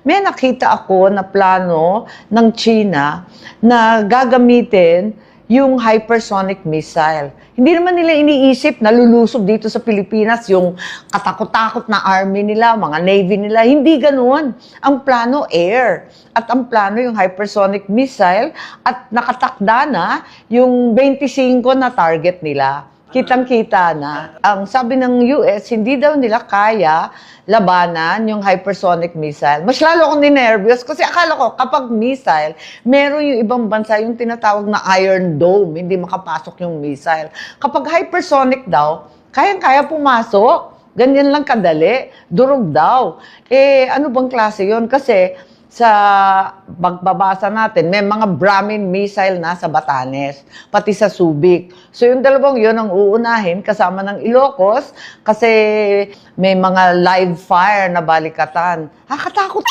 may nakita ako na plano ng China na gagamitin yung hypersonic missile. Hindi naman nila iniisip na lulusob dito sa Pilipinas yung katakot-takot na army nila, mga navy nila. Hindi ganoon. Ang plano, air. At ang plano yung hypersonic missile at nakatakda na yung 25 na target nila. Kitang-kita na. Ang sabi ng US, hindi daw nila kaya labanan yung hypersonic missile. Mas lalo akong ninervyos kasi akala ko kapag missile, meron yung ibang bansa yung tinatawag na Iron Dome, hindi makapasok yung missile. Kapag hypersonic daw, kayang-kaya pumasok. Ganyan lang kadali. Durog daw. Ano bang klase yun? Kasi sa pagbabasa natin, may mga Brahmin missile na sa Batanes, pati sa Subic. So yung dalawang yun ang uunahin kasama ng Ilocos kasi may mga live fire na balikatan. Nakakatakot